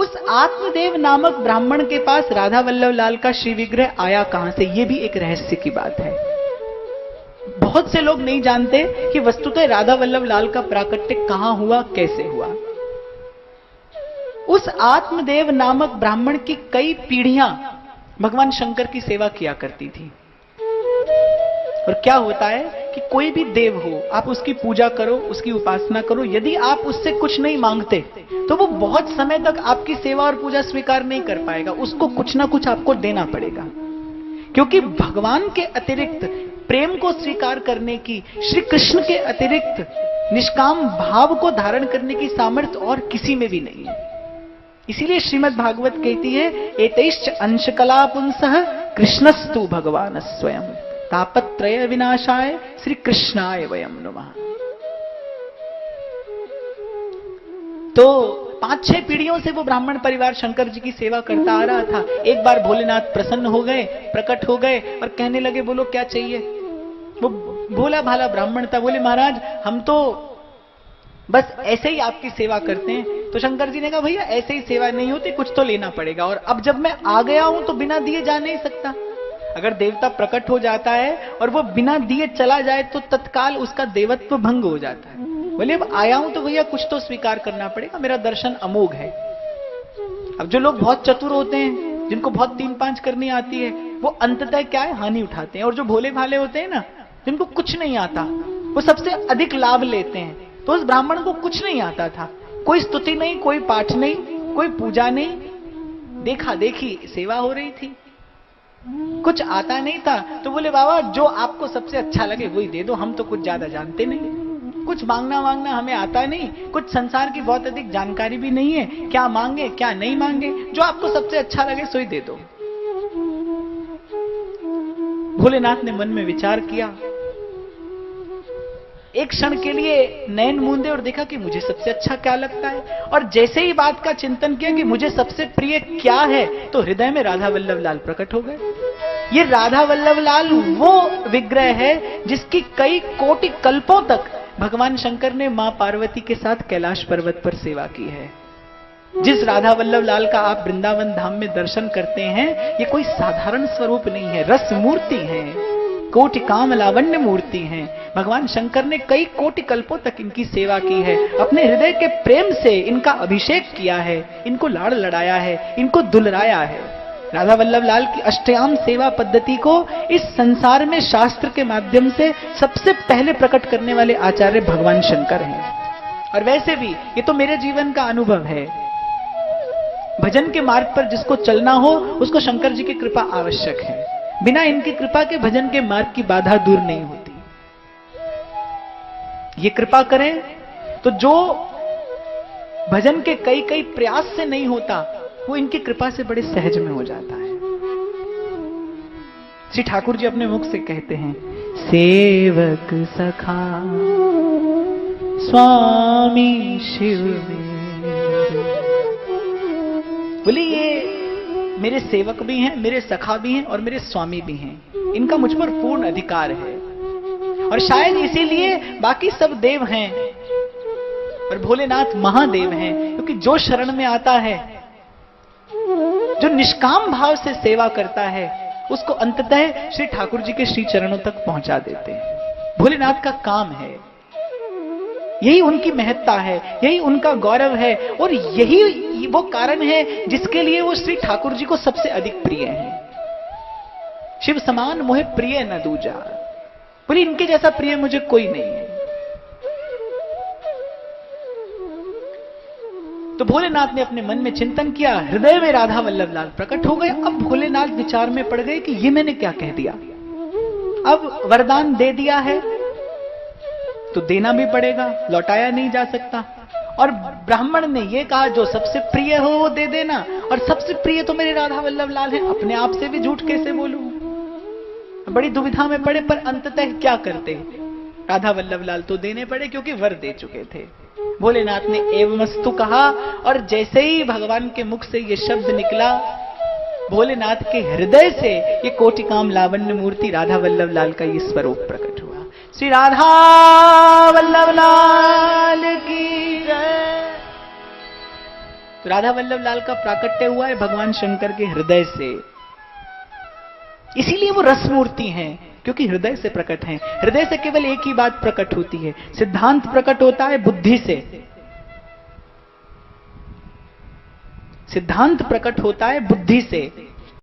उस आत्मदेव नामक ब्राह्मण के पास राधा वल्लभ लाल का श्री विग्रह आया कहां से, यह भी एक रहस्य की बात है। बहुत से लोग नहीं जानते कि वस्तुतः राधा वल्लभ लाल का प्राकट्य कहां हुआ, कैसे हुआ। उस आत्मदेव नामक ब्राह्मण की कई पीढ़ियां भगवान शंकर की सेवा किया करती थी। और क्या होता है कि कोई भी देव हो, आप उसकी पूजा करो, उसकी उपासना करो, यदि आप उससे कुछ नहीं मांगते तो वो बहुत समय तक आपकी सेवा और पूजा स्वीकार नहीं कर पाएगा। उसको कुछ ना कुछ आपको देना पड़ेगा, क्योंकि भगवान के अतिरिक्त प्रेम को स्वीकार करने की, श्री कृष्ण के अतिरिक्त निष्काम भाव को धारण करने की सामर्थ्य और किसी में भी नहीं है। इसीलिए श्रीमद् भागवत कहती है, एतैश्च अंशकला पुंसः कृष्णस्तु भगवान स्वयं तापत्रय विनाशाय श्री कृष्णाय वयम नमः। तो 5-6 पीढ़ियों से वो ब्राह्मण परिवार शंकर जी की सेवा करता आ रहा था। एक बार भोलेनाथ प्रसन्न हो गए, प्रकट हो गए और कहने लगे, बोलो क्या चाहिए। वो भोला भाला ब्राह्मण था, बोले महाराज हम तो बस ऐसे ही आपकी सेवा करते हैं। तो शंकर जी ने कहा, भैया ऐसे ही सेवा नहीं होती, कुछ तो लेना पड़ेगा, और अब जब मैं आ गया हूं तो बिना दिए जा नहीं सकता। अगर देवता प्रकट हो जाता है और वो बिना दिए चला जाए तो तत्काल उसका देवत्व भंग हो जाता है। बोले अब आया हूं तो भैया कुछ तो स्वीकार करना पड़ेगा, मेरा दर्शन अमोघ है। अब जो लोग बहुत चतुर होते हैं, जिनको बहुत 3-5 करनी आती है, वो अंततः क्या है, हानि उठाते हैं। और जो भोले भाले होते हैं ना, जिनको कुछ नहीं आता, वो सबसे अधिक लाभ लेते हैं। तो उस ब्राह्मण को कुछ नहीं आता था, कोई स्तुति नहीं, कोई पाठ नहीं, कोई पूजा नहीं, देखा देखी सेवा हो रही थी, कुछ आता नहीं था। तो बोले बाबा जो आपको सबसे अच्छा लगे वही दे दो, हम तो कुछ ज्यादा जानते नहीं, कुछ मांगना वांगना हमें आता नहीं, कुछ संसार की बहुत अधिक जानकारी भी नहीं है, क्या मांगे क्या नहीं मांगे, जो आपको सबसे अच्छा लगे सोई दे दो। भोलेनाथ ने मन में विचार किया, एक क्षण के लिए नयन मूंदे और देखा कि मुझे सबसे अच्छा क्या लगता है। और जैसे ही बात का चिंतन किया कि मुझे सबसे प्रिय क्या है, तो हृदय में राधा वल्लभ लाल प्रकट हो गए। ये राधा वल्लभ लाल वो विग्रह है जिसकी कई कोटि कल्पों तक भगवान शंकर ने मां पार्वती के साथ कैलाश पर्वत पर सेवा की है। जिस राधा वल्लभ लाल का आप वृंदावन धाम में दर्शन करते हैं, ये कोई साधारण स्वरूप नहीं है, रस मूर्ति है, कोटि काम लावण्य मूर्ति है। भगवान शंकर ने कई कोटि कल्पों तक इनकी सेवा की है, अपने हृदय के प्रेम से इनका अभिषेक किया है, इनको लाड़ लड़ाया है, इनको दुलराया है। राधा वल्लभ लाल की अष्टयाम सेवा पद्धति को इस संसार में शास्त्र के माध्यम से सबसे पहले प्रकट करने वाले आचार्य भगवान शंकर हैं। और वैसे भी ये तो मेरे जीवन का अनुभव है, भजन के मार्ग पर जिसको चलना हो उसको शंकर जी की कृपा आवश्यक है। बिना इनकी कृपा के भजन के मार्ग की बाधा दूर नहीं होती। ये कृपा करें तो जो भजन के कई कई प्रयास से नहीं होता, वो इनकी कृपा से बड़े सहज में हो जाता है। श्री ठाकुर जी अपने मुख से कहते हैं, सेवक सखा स्वामी शिव मेरे। बोले ये मेरे सेवक भी हैं, मेरे सखा भी हैं और मेरे स्वामी भी हैं, इनका मुझ पर पूर्ण अधिकार है। और शायद इसीलिए बाकी सब देव हैं और भोलेनाथ महादेव हैं, क्योंकि जो शरण में आता है, जो निष्काम भाव से सेवा करता है, उसको अंततः श्री ठाकुर जी के श्री चरणों तक पहुंचा देते हैं। भोलेनाथ का काम है, यही उनकी महत्ता है, यही उनका गौरव है, और यही वो कारण है जिसके लिए वो श्री ठाकुर जी को सबसे अधिक प्रिय है। शिव समान मोहे प्रिय न दूजा, बोले इनके जैसा प्रिय मुझे कोई नहीं है। तो भोलेनाथ ने अपने मन में चिंतन किया, हृदय में राधा वल्लभ लाल प्रकट हो गए। अब भोलेनाथ विचार में पड़ गए कि ये मैंने क्या कह दिया, अब वरदान दे दिया है तो देना भी पड़ेगा, लौटाया नहीं जा सकता। और ब्राह्मण ने यह कहा जो सबसे प्रिय हो वो दे देना, और सबसे प्रिय तो मेरे राधा वल्लभ लाल है, अपने आप से भी झूठ कैसे बोलूं। बड़ी दुविधा में पड़े, पर अंततः क्या करते, राधा वल्लभ लाल तो देने पड़े क्योंकि वर दे चुके थे। भोलेनाथ ने एवमस्तु कहा, और जैसे ही भगवान के मुख से ये शब्द निकला, भोलेनाथ के हृदय से ये कोटिकाम लावण्य मूर्ति राधा वल्लभ लाल का ये स्वरूप प्रकट हुआ। श्री राधा वल्लभ लाल की जय। तो राधा वल्लभ लाल का प्राकट्य हुआ है भगवान शंकर के हृदय से, इसीलिए वो रस मूर्ति हैं, क्योंकि हृदय से प्रकट हैं। हृदय से केवल एक ही बात प्रकट होती है, सिद्धांत प्रकट होता है बुद्धि से, सिद्धांत प्रकट होता है बुद्धि से,